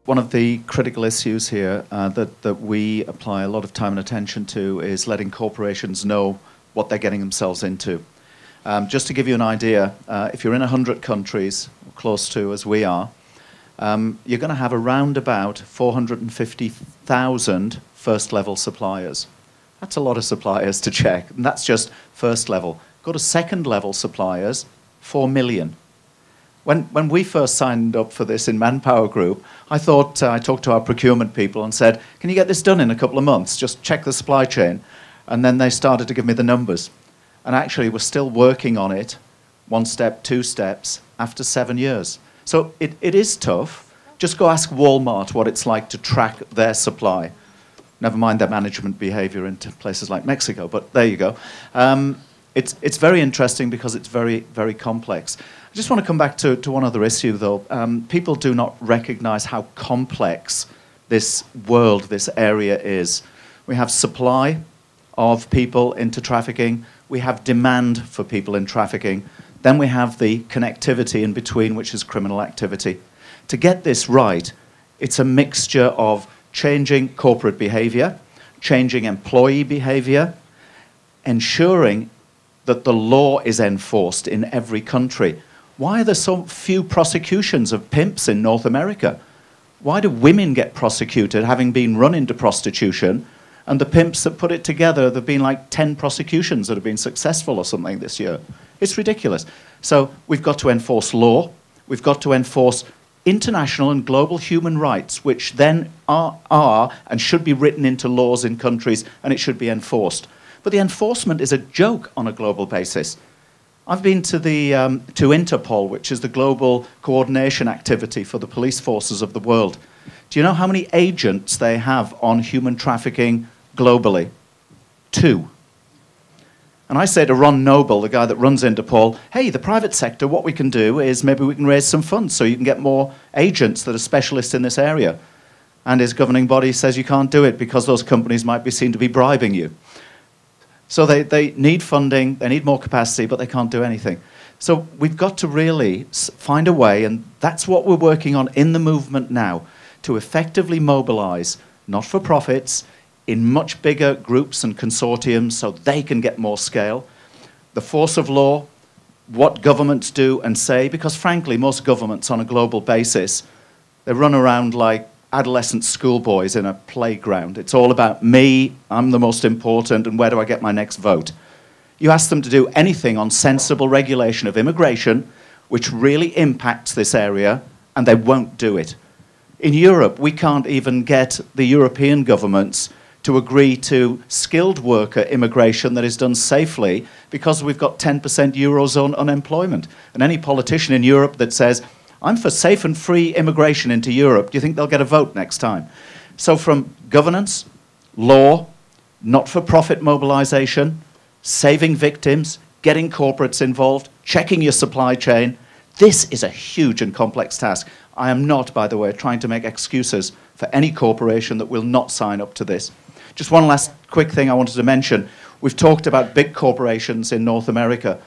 One of the critical issues here that we apply a lot of time and attention to is letting corporations know what they're getting themselves into. Just to give you an idea, if you're in 100 countries, close to as we are, you're going to have around about 450,000 first-level suppliers. That's a lot of suppliers to check, and that's just first level. Go to second-level suppliers, 4 million. When we first signed up for this in Manpower Group, I thought, I talked to our procurement people and said, can you get this done in a couple of months? Just check the supply chain. And then they started to give me the numbers. And actually, we're still working on it, 1 step, 2 steps, after 7 years. So it is tough. Just go ask Walmart what it's like to track their supply. Never mind their management behavior into places like Mexico, but there you go. It's very interesting because it's very, very complex. I just want to come back to one other issue, though. People do not recognize how complex this world, this area is. We have supply of people into trafficking. We have demand for people in trafficking. Then we have the connectivity in between, which is criminal activity. To get this right, it's a mixture of changing corporate behavior, changing employee behavior, ensuring that the law is enforced in every country. Why are there so few prosecutions of pimps in North America? Why do women get prosecuted having been run into prostitution, and the pimps that put it together, there have been like 10 prosecutions that have been successful or something this year? It's ridiculous. So we've got to enforce law, we've got to enforce international and global human rights, which then are and should be written into laws in countries, and it should be enforced. But the enforcement is a joke on a global basis. I've been to to Interpol, which is the global coordination activity for the police forces of the world. Do you know how many agents they have on human trafficking globally? 2. And I say to Ron Noble, the guy that runs Interpol, hey, the private sector, what we can do is maybe we can raise some funds so you can get more agents that are specialists in this area. And his governing body says you can't do it because those companies might be seen to be bribing you. So they need funding, they need more capacity, but they can't do anything. So we've got to really find a way, and that's what we're working on in the movement now, to effectively mobilize not-for-profits in much bigger groups and consortiums so they can get more scale. The force of law, what governments do and say, because frankly, most governments on a global basis, they run around like adolescent schoolboys in a playground. It's all about me, I'm the most important, and where do I get my next vote? You ask them to do anything on sensible regulation of immigration, which really impacts this area, and they won't do it. In Europe, we can't even get the European governments to agree to skilled worker immigration that is done safely because we've got 10% Eurozone unemployment. And any politician in Europe that says, I'm for safe and free immigration into Europe, do you think they'll get a vote next time? So from governance, law, not-for-profit mobilization, saving victims, getting corporates involved, checking your supply chain, this is a huge and complex task. I am not, by the way, trying to make excuses for any corporation that will not sign up to this. Just one last quick thing I wanted to mention. We've talked about big corporations in North America.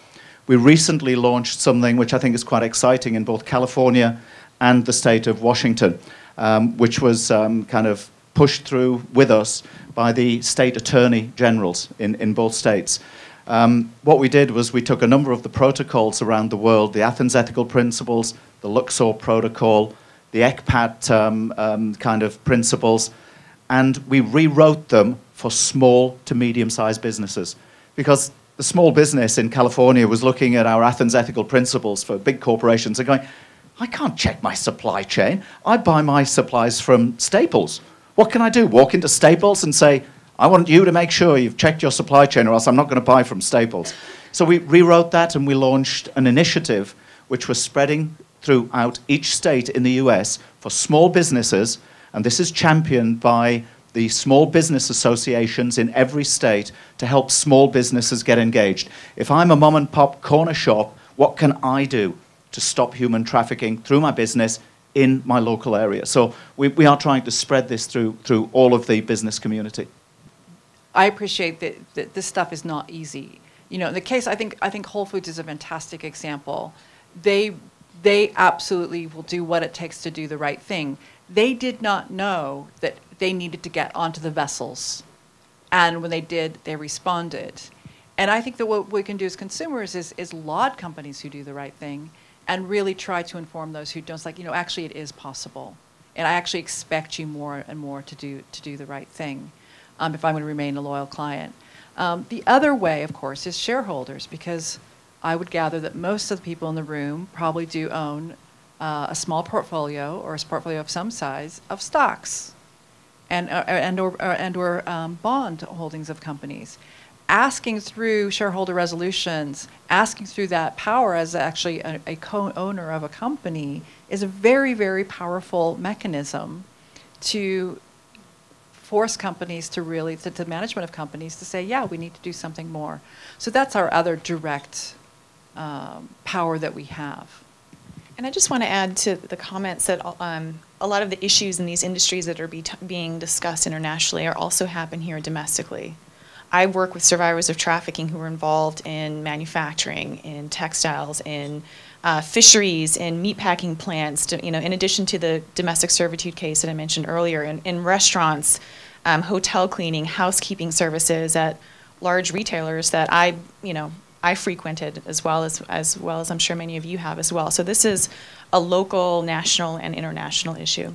We recently launched something which I think is quite exciting in both California and the state of Washington, which was kind of pushed through with us by the state attorney generals in both states. What we did was we took a number of the protocols around the world, the Athens Ethical Principles, the Luxor Protocol, the ECPAT kind of principles, and we rewrote them for small to medium-sized businesses. Because the small business in California was looking at our Athens Ethical Principles for big corporations and going, I can't check my supply chain. I buy my supplies from Staples. What can I do? Walk into Staples and say, I want you to make sure you've checked your supply chain or else I'm not going to buy from Staples. So we rewrote that and we launched an initiative which was spreading throughout each state in the US for small businesses, and this is championed by the small business associations in every state to help small businesses get engaged. If I'm a mom and pop corner shop, what can I do to stop human trafficking through my business in my local area? So we are trying to spread this through all of the business community. I appreciate that this stuff is not easy. You know, in the case, I think Whole Foods is a fantastic example. They they absolutely will do what it takes to do the right thing. They did not know that they needed to get onto the vessels. And when they did, they responded. And I think that what we can do as consumers is laud companies who do the right thing and really try to inform those who don't. It's like, actually it is possible. And I actually expect you more and more to do the right thing if I'm going to remain a loyal client. The other way, of course, is shareholders, because I would gather that most of the people in the room probably do own a small portfolio or a portfolio of some size of stocks or bond holdings of companies. Asking through shareholder resolutions, asking through that power as actually a co-owner of a company is a very, very powerful mechanism to force companies to really, the management of companies to say, yeah, we need to do something more. So that's our other direct power that we have. And I just want to add to the comments that a lot of the issues in these industries that are being discussed internationally are also happen here domestically. I work with survivors of trafficking who are involved in manufacturing, in textiles, in fisheries, in meatpacking plants, in addition to the domestic servitude case that I mentioned earlier, in restaurants, hotel cleaning, housekeeping services at large retailers that I frequented as well as I'm sure many of you have as well. So this is a local, national, and international issue.